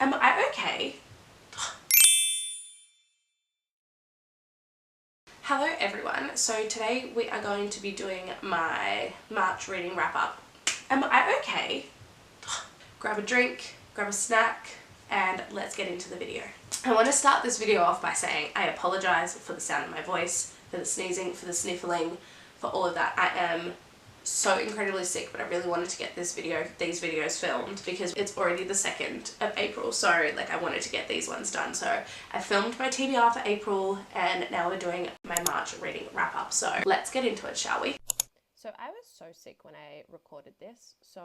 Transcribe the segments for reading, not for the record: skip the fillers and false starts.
Am I okay? Hello everyone, so today we are going to be doing my March reading wrap up. Am I okay? Grab a drink, grab a snack, and let's get into the video. I want to start this video off by saying I apologise for the sound of my voice, for the sneezing, for the sniffling, for all of that. I am so incredibly sick, but I really wanted to get these videos filmed because it's already the 2nd of April, so like I wanted to get these ones done. So I filmed my TBR for April and now we're doing my March reading wrap up. So let's get into it, shall we? So I was so sick when I recorded this, so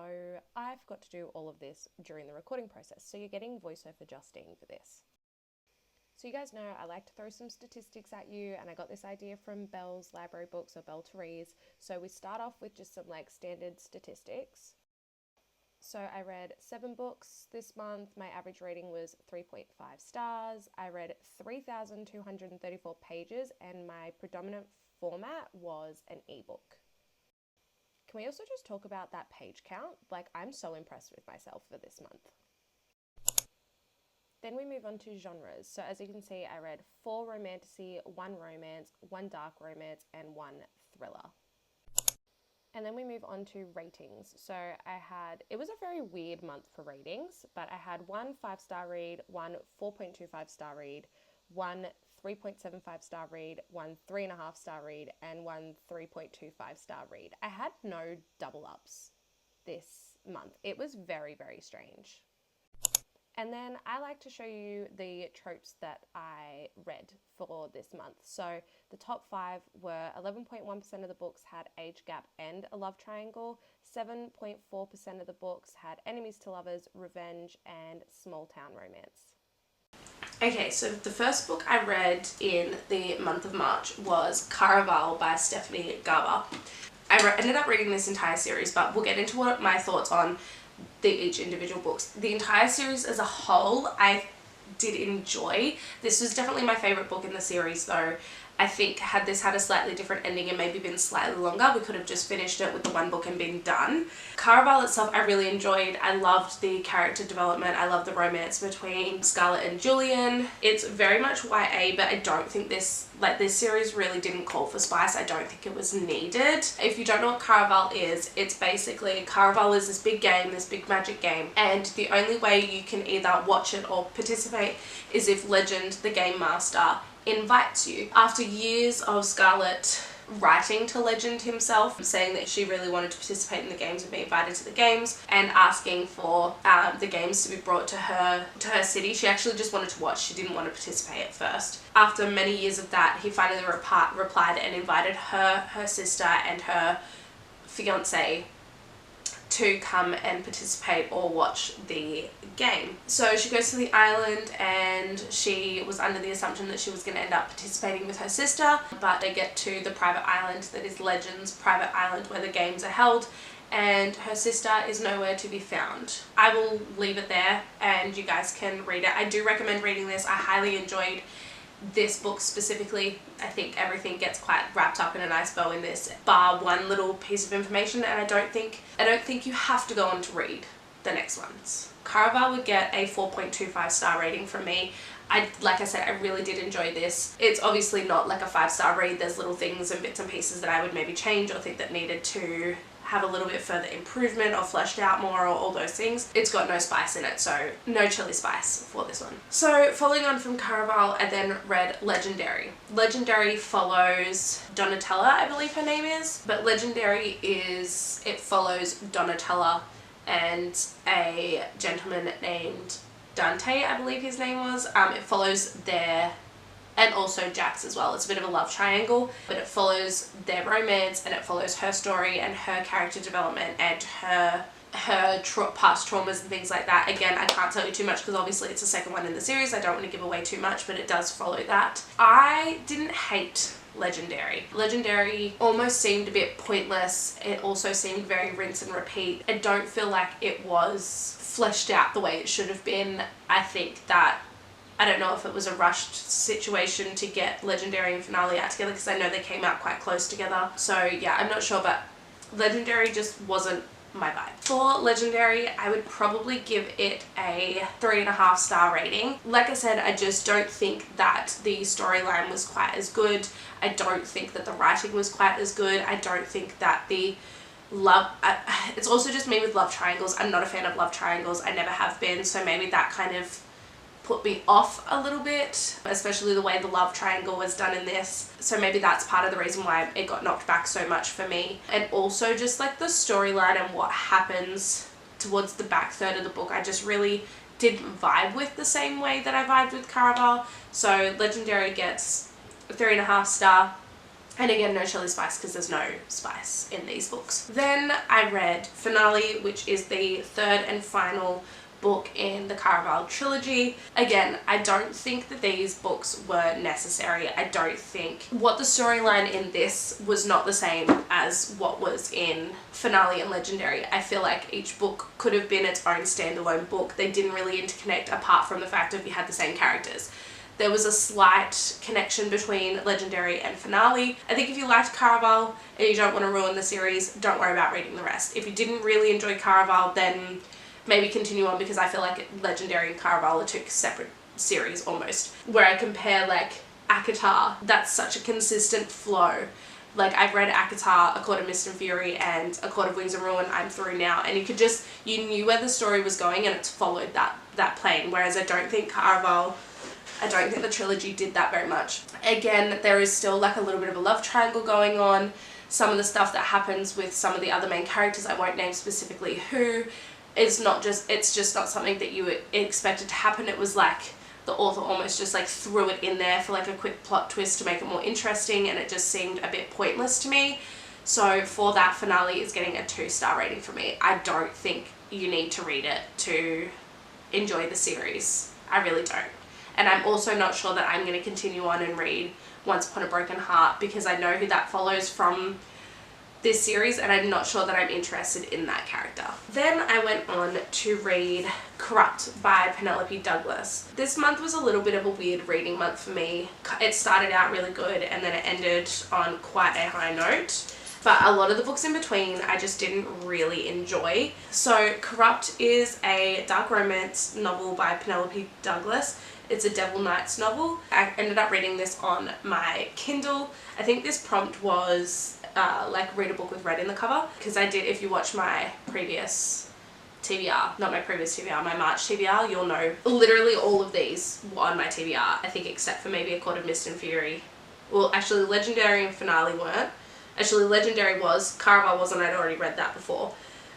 I've got to do all of this during the recording process. So you're getting voiceover Justine for this. So you guys know I like to throw some statistics at you, and I got this idea from Belle's library books, or Belle Therese. So we start off with just some like standard statistics. So I read 7 books this month. My average rating was 3.5 stars. I read 3,234 pages, and my predominant format was an ebook. Can we also just talk about that page count? Like, I'm so impressed with myself for this month. Then we move on to genres. So as you can see, I read 4 romantasy, 1 romance, 1 dark romance, and 1 thriller. And then we move on to ratings. So it was a very weird month for ratings, but I had 1 5-star read, 1 4.25 star read, 1 3.75 star read, 1 3.5 star read, and 1 3.25 star read. I had no double ups this month. It was very, very strange. And then I like to show you the tropes that I read for this month. So the top 5 were 11.1% of the books had age gap and a love triangle, 7.4% of the books had enemies to lovers, revenge, and small town romance. Okay, so the first book I read in the month of March was Caraval by Stephanie Garber. I ended up reading this entire series, but we'll get into what my thoughts on each individual books. The entire series as a whole I did enjoy. This was definitely my favourite book in the series though. I think had this had a slightly different ending and maybe been slightly longer, we could have just finished it with the one book and been done. Caraval itself I really enjoyed. I loved the character development. I loved the romance between Scarlett and Julian. It's very much YA, but I don't think this series really didn't call for spice. I don't think it was needed. If you don't know what Caraval is, it's basically, Caraval is this big game, this big magic game, and the only way you can either watch it or participate is if Legend, the game master, invites you. After years of Scarlett writing to Legend himself, saying that she really wanted to participate in the games and be invited to the games, and asking for the games to be brought to her city, she actually just wanted to watch. She didn't want to participate at first. After many years of that, he finally replied and invited her sister and her fiance to come and participate or watch the game. So she goes to the island and she was under the assumption that she was going to end up participating with her sister, but they get to the private island that is Legend's private island where the games are held, and her sister is nowhere to be found. I will leave it there and you guys can read it. I do recommend reading this. I highly enjoyed this book specifically. I think everything gets quite wrapped up in a nice bow in this, bar one little piece of information, and I don't think you have to go on to read the next ones. Caraval would get a 4.25 star rating from me. Like I said, I really did enjoy this. It's obviously not like a 5-star read. There's little things and bits and pieces that I would maybe change or think that needed to have a little bit further improvement or fleshed out more, or all those things. It's got no spice in it, so no chili spice for this one. So following on from Caraval, I then read Legendary. Legendary follows Donatella, I believe her name is, but Legendary it follows Donatella and a gentleman named Dante, I believe his name was. It follows and also Jack's as well. It's a bit of a love triangle, but it follows their romance and it follows her story and her character development and her past traumas and things like that. Again, I can't tell you too much because obviously it's the second one in the series. I don't want to give away too much, but it does follow that. I didn't hate Legendary. Legendary almost seemed a bit pointless. It also seemed very rinse and repeat. I don't feel like it was fleshed out the way it should have been. I don't know if it was a rushed situation to get Legendary and Finale out together, because I know they came out quite close together. So yeah, I'm not sure, but Legendary just wasn't my vibe. For Legendary, I would probably give it a 3.5 star rating. Like I said, I just don't think that the storyline was quite as good. I don't think that the writing was quite as good. I don't think that the love, it's also just me with love triangles. I'm not a fan of love triangles. I never have been, so maybe that kind of put me off a little bit, especially the way the love triangle was done in this. So maybe that's part of the reason why it got knocked back so much for me. And also just like the storyline and what happens towards the back third of the book, I just really didn't vibe with the same way that I vibed with Caraval. So Legendary gets a 3.5 star. And again, no chili spice because there's no spice in these books. Then I read Finale, which is the third and final book in the Caraval trilogy. Again, I don't think that these books were necessary. I don't think what the storyline in this was not the same as what was in Finale and Legendary. I feel like each book could have been its own standalone book. They didn't really interconnect apart from the fact that we had the same characters. There was a slight connection between Legendary and Finale. I think if you liked Caraval and you don't want to ruin the series, don't worry about reading the rest. If you didn't really enjoy Caraval, then maybe continue on, because I feel like Legendary and Caraval are two separate series almost. Where I compare like ACOTAR, that's such a consistent flow. Like I've read ACOTAR, A Court of Mist and Fury and A Court of Wings and Ruin, I'm through now, and you knew where the story was going and it's followed that plane. Whereas I don't think Caraval, I don't think the trilogy did that very much. Again, there is still like a little bit of a love triangle going on. Some of the stuff that happens with some of the other main characters, I won't name specifically who, it's just not something that you expected to happen. It was like the author almost just like threw it in there for like a quick plot twist to make it more interesting, and it just seemed a bit pointless to me. So for that, Finale is getting a 2-star rating for me. I don't think you need to read it to enjoy the series. I really don't. And I'm also not sure that I'm going to continue on and read Once Upon a Broken Heart, because I know who that follows from this series and I'm not sure that I'm interested in that character. Then I went on to read Corrupt by Penelope Douglas. This month was a little bit of a weird reading month for me. It started out really good and then it ended on quite a high note. But a lot of the books in between I just didn't really enjoy. So Corrupt is a dark romance novel by Penelope Douglas. It's a Devil Knights novel. I ended up reading this on my Kindle. I think this prompt was like read a book with red in the cover, because I did, if you watch my previous TBR, not my previous TBR, my March TBR, you'll know literally all of these were on my TBR, I think, except for maybe A Court of Mist and Fury. Well, actually Legendary and Finale weren't. Actually Legendary was, Caraval wasn't, I'd already read that before.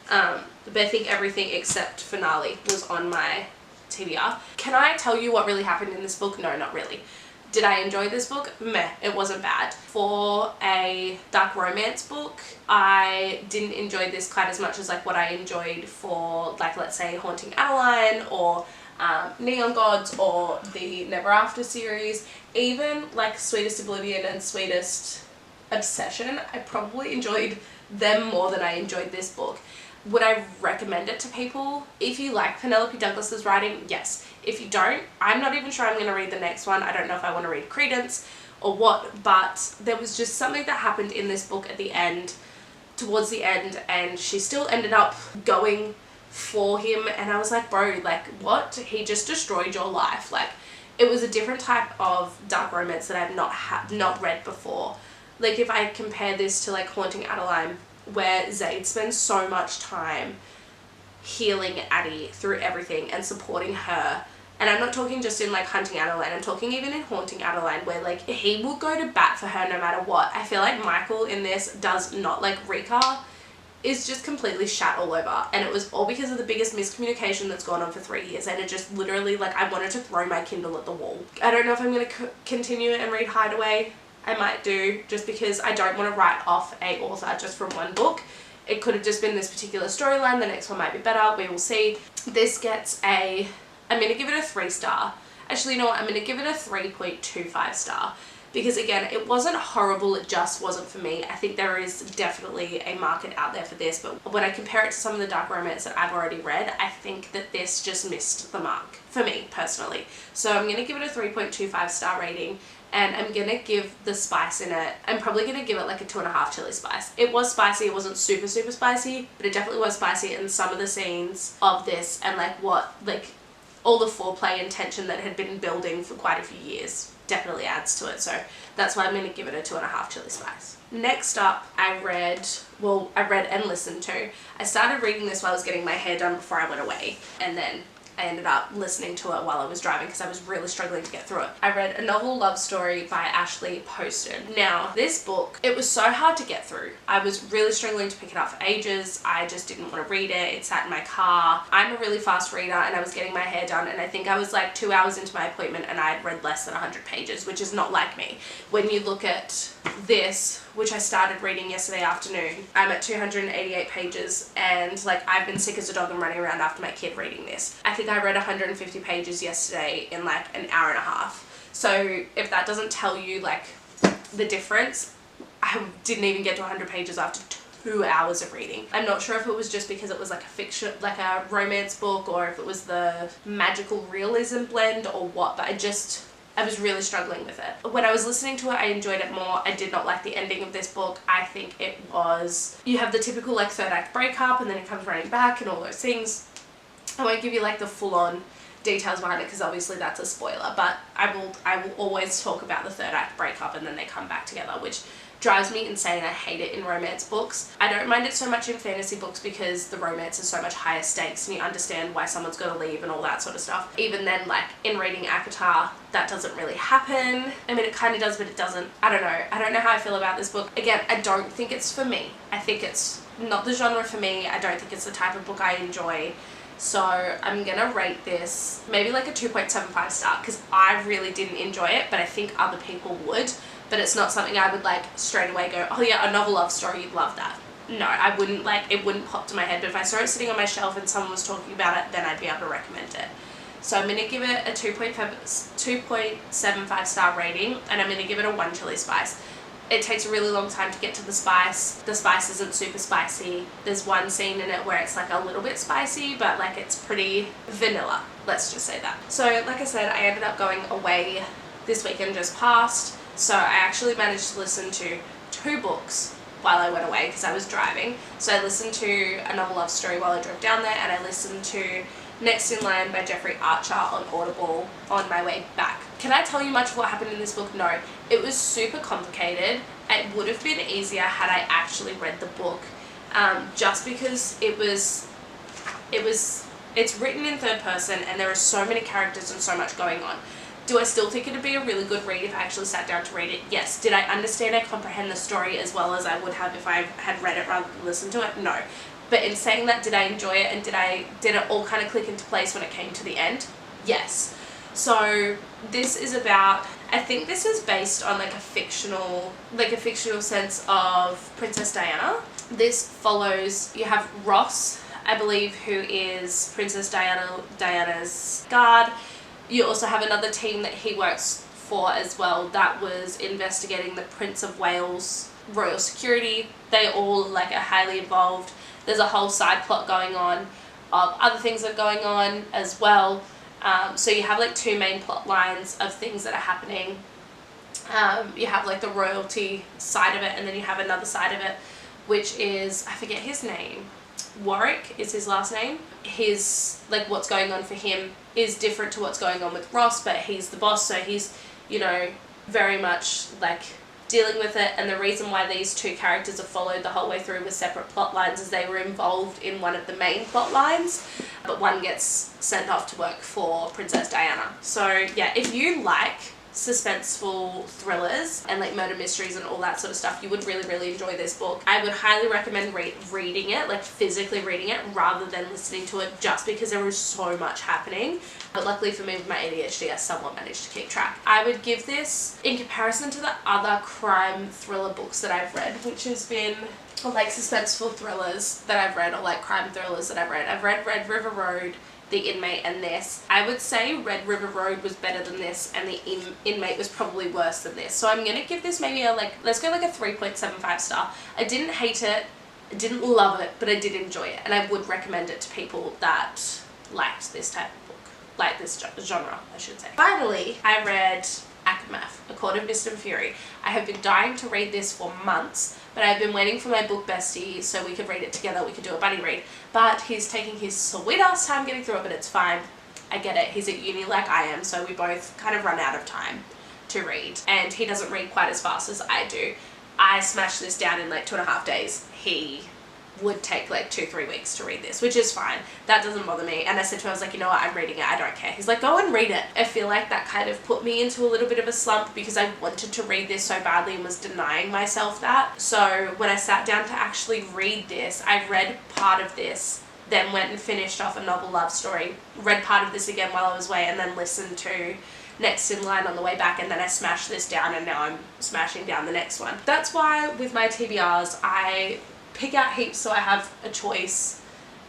But I think everything except Finale was on my TBR. Can I tell you what really happened in this book? No, not really. Did I enjoy this book? Meh, it wasn't bad. For a dark romance book, I didn't enjoy this quite as much as like what I enjoyed for, like, let's say Haunting Adeline or Neon Gods or the Never After series. Even like Sweetest Oblivion and Sweetest Obsession, I probably enjoyed them more than I enjoyed this book. Would I recommend it to people? If you like Penelope Douglas's writing, yes. If you don't, I'm not even sure I'm going to read the next one. I don't know if I want to read Credence or what, but there was just something that happened in this book at the end, towards the end, and she still ended up going for him, and I was like, bro, like, what? He just destroyed your life. Like, it was a different type of dark romance that I've not read before. Like, if I compare this to like Haunting Adeline, where Zaid spends so much time healing Addie through everything and supporting her. And I'm not talking just in like Hunting Adeline, I'm talking even in Haunting Adeline, where like he will go to bat for her no matter what. I feel like Michael in this does not. Like, Rika is just completely shat all over, and it was all because of the biggest miscommunication that's gone on for 3 years, and it just literally, like, I wanted to throw my Kindle at the wall. I don't know if I'm going to continue and read Hideaway. I might do, just because I don't want to write off a author just from one book. It could have just been this particular storyline. The next one might be better. We will see. This gets I'm going to give it a 3-star. Actually, you know what? I'm going to give it a 3.25 star. because again, it wasn't horrible, it just wasn't for me. I think there is definitely a market out there for this, but when I compare it to some of the dark romance that I've already read, I think that this just missed the mark for me personally. So I'm going to give it a 3.25 star rating, and I'm going to give the spice in it, I'm probably going to give it like a 2.5 chili spice. It was spicy, it wasn't super spicy, but it definitely was spicy, and some of the scenes of this and all the foreplay and tension that had been building for quite a few years definitely adds to it. So that's why I'm going to give it a 2.5 chili spice. Next up, I read and listened to. I started reading this while I was getting my hair done before I went away, and then I ended up listening to it while I was driving because I was really struggling to get through it. I read A Novel Love Story by Ashley Poston. Now, this book, it was so hard to get through. I was really struggling to pick it up for ages. I just didn't want to read it. It sat in my car. I'm a really fast reader, and I was getting my hair done, and I think I was like 2 hours into my appointment and I had read less than 100 pages, which is not like me. When you look at this, which I started reading yesterday afternoon, I'm at 288 pages, and like I've been sick as a dog and running around after my kid reading this. I think I read 150 pages yesterday in like an hour and a half. So if that doesn't tell you like the difference, I didn't even get to 100 pages after 2 hours of reading. I'm not sure if it was just because it was like a fiction, like a romance book, or if it was the magical realism blend or what, but I was really struggling with it. When I was listening to it, I enjoyed it more. I did not like the ending of this book. I think it was, you have the typical like third act breakup, and then it comes running back and all those things. I won't give you like the full-on details behind it because obviously that's a spoiler, but I will always talk about the third act breakup and then they come back together, which drives me insane. I hate it in romance books. I don't mind it so much in fantasy books because the romance is so much higher stakes and you understand why someone's got to leave and all that sort of stuff. Even then, like in reading ACOTAR, that doesn't really happen. I mean, it kind of does, but it doesn't. I don't know. I don't know how I feel about this book. Again, I don't think it's for me. I think it's not the genre for me. I don't think it's the type of book I enjoy. So I'm gonna rate this maybe like a 2.75 star because I really didn't enjoy it, but I think other people would. But it's not something I would like straight away go, oh yeah, A Novel Love Story, you'd love that. No, I wouldn't, like, it wouldn't pop to my head, but if I saw it sitting on my shelf and someone was talking about it, then I'd be able to recommend it. So I'm going to give it a 2.75 star rating, and I'm going to give it a 1 chili spice. It takes a really long time to get to the spice. The spice isn't super spicy. There's one scene in it where it's like a little bit spicy, but like it's pretty vanilla. Let's just say that. So like I said, I ended up going away this weekend just past. So I actually managed to listen to 2 books while I went away because I was driving. So I listened to A Novel Love Story while I drove down there, and I listened to Next in Line by Jeffrey Archer on Audible on my way back. Can I tell you much of what happened in this book? No. It was super complicated. It would have been easier had I actually read the book, just because it's written in third person and there are so many characters and so much going on. Do I still think it would be a really good read if I actually sat down to read it? Yes. Did I understand and comprehend the story as well as I would have if I had read it rather than listened to it? No. But in saying that, did I enjoy it and did it all kind of click into place when it came to the end? Yes. So this is about, I think this is based on like a fictional sense of Princess Diana. This follows, you have Ross, I believe, who is Princess Diana's guard. You also have another team that he works for as well that was investigating the Prince of Wales royal security. They all like are highly involved. There's a whole side plot going on of other things that are going on as well. So you have like 2 main plot lines of things that are happening. You have like the royalty side of it, and then you have another side of it, which is, I forget his name. Warwick is his last name. His, like, what's going on for him is different to what's going on with Ross, but he's the boss, so he's, you know, very much like dealing with it. And the reason why these 2 characters are followed the whole way through with separate plot lines is they were involved in one of the main plot lines, but one gets sent off to work for Princess Diana. So yeah, if you like suspenseful thrillers and like murder mysteries and all that sort of stuff, you would really, really enjoy this book. I would highly recommend reading it, like physically reading it, rather than listening to it, just because there was so much happening. But luckily for me with my ADHD, I somewhat managed to keep track. I would give this, in comparison to the other crime thriller books that I've read, which has been like suspenseful thrillers that I've read, or like crime thrillers that I've read. I've read Red River Road, The Inmate and this. I would say Red River Road was better than this, and The Inmate was probably worse than this. So I'm gonna give this maybe a let's go like a 3.75 star. I didn't hate it, I didn't love it, but I did enjoy it, and I would recommend it to people that liked this type of book, like this genre, I should say. Finally, I read Aftermath, A Court of Mist and Fury. I have been dying to read this for months, but I've been waiting for my book bestie so we could read it together, we could do a buddy read. But he's taking his sweet ass time getting through it, but it's fine. I get it. He's at uni like I am, so we both kind of run out of time to read. And he doesn't read quite as fast as I do. I smashed this down in like 2.5 days. He would take like 2-3 weeks to read this, which is fine. That doesn't bother me. And I said to him, I was like, you know what, I'm reading it, I don't care. He's like, go and read it. I feel like that kind of put me into a little bit of a slump because I wanted to read this so badly and was denying myself that. So when I sat down to actually read this, I read part of this, then went and finished off a novel love story, read part of this again while I was away, and then listened to Next in Line on the way back, and then I smashed this down, and now I'm smashing down the next one. That's why with my TBRs, I pick out heaps so I have a choice,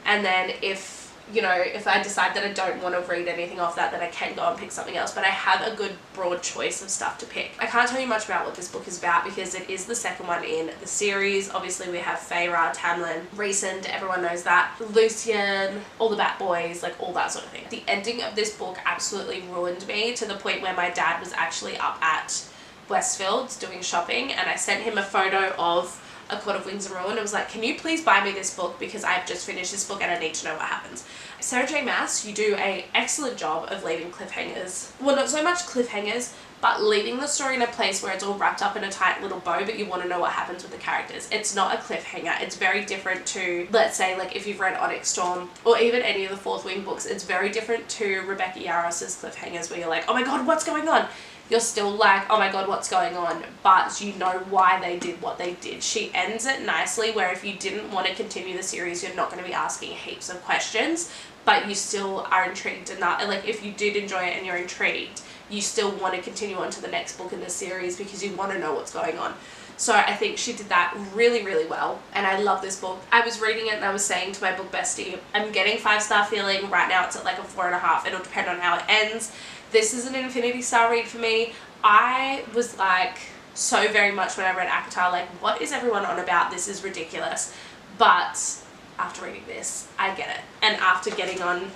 and then if I decide that I don't want to read anything off that, then I can go and pick something else, but I have a good broad choice of stuff to pick. I can't tell you much about what this book is about because it is the second one in the series. Obviously we have Feyre, Tamlin, Rhysand, everyone knows that, Lucian, all the Bat Boys, like all that sort of thing. The ending of this book absolutely ruined me to the point where my dad was actually up at Westfields doing shopping, and I sent him a photo of A Court of Wings and Ruin. I was like, can you please buy me this book because I've just finished this book and I need to know what happens. Sarah J Maas, you do an excellent job of leaving cliffhangers. Well, not so much cliffhangers, but leaving the story in a place where it's all wrapped up in a tight little bow, but you want to know what happens with the characters. It's not a cliffhanger. It's very different to, let's say, like if you've read Onyx Storm or even any of the Fourth Wing books, it's very different to Rebecca Yarros's cliffhangers where you're like, oh my god, what's going on? You're still like, oh my god, what's going on? But you know why they did what they did. She ends it nicely where if you didn't want to continue the series, you're not going to be asking heaps of questions, but you still are intrigued enough. Like if you did enjoy it and you're intrigued, you still want to continue on to the next book in the series because you want to know what's going on. So I think she did that really, really well, and I love this book. I was reading it and I was saying to my book bestie, I'm getting 5-star feeling. Right now it's at like a 4.5. It'll depend on how it ends. This is an infinity star read for me. I was like, so very much when I read ACOTAR, like, what is everyone on about? This is ridiculous. But after reading this, I get it. And after getting on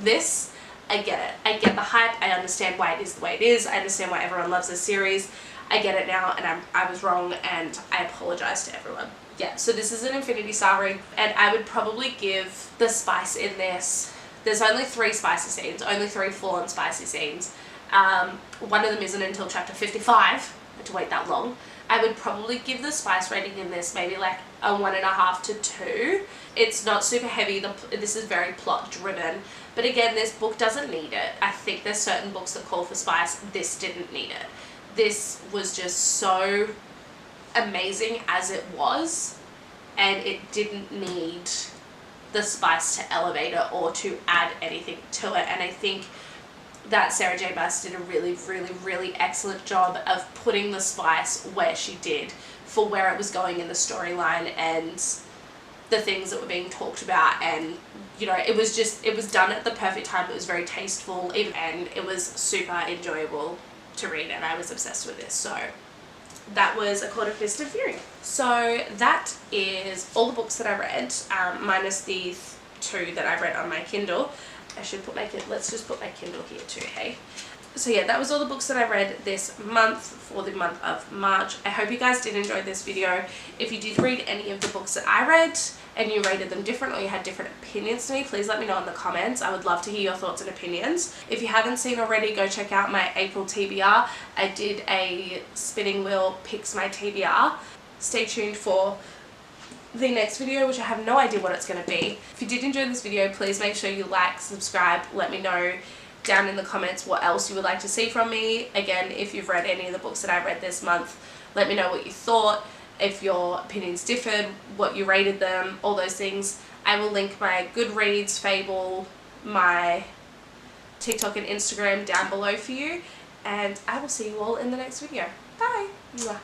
this, I get it. I get the hype. I understand why it is the way it is. I understand why everyone loves this series. I get it now, and I was wrong, and I apologize to everyone. Yeah, so this is an infinity star read, and I would probably give the spice in this. There's only 3 spicy scenes, only 3 full-on spicy scenes. One of them isn't until chapter 55. I had to wait that long. I would probably give the spice rating in this maybe like a 1.5 to 2. It's not super heavy. This is very plot driven. But again, this book doesn't need it. I think there's certain books that call for spice. This didn't need it. This was just so amazing as it was, and it didn't need the spice to elevate it or to add anything to it. And I think that Sarah J Maas did a really, really, really excellent job of putting the spice where she did for where it was going in the storyline and the things that were being talked about. And it was done at the perfect time. It was very tasteful, and it was super enjoyable to read, and I was obsessed with this. So that was A Court of Mist and Fury. So that is all the books that I read, minus the 2 that I read on my Kindle. Let's just put my Kindle here too, hey? So yeah, that was all the books that I read this month for the month of March. I hope you guys did enjoy this video. If you did read any of the books that I read and you rated them different or you had different opinions to me, please let me know in the comments. I would love to hear your thoughts and opinions. If you haven't seen already, go check out my April TBR. I did a spinning wheel picks my TBR. Stay tuned for the next video, which I have no idea what it's going to be. If you did enjoy this video, please make sure you like, subscribe, let me know down in the comments what else you would like to see from me. Again, if you've read any of the books that I read this month, let me know what you thought, if your opinions differed, what you rated them, all those things. I will link my Goodreads, Fable, my TikTok and Instagram down below for you, and I will see you all in the next video. Bye! Mwah.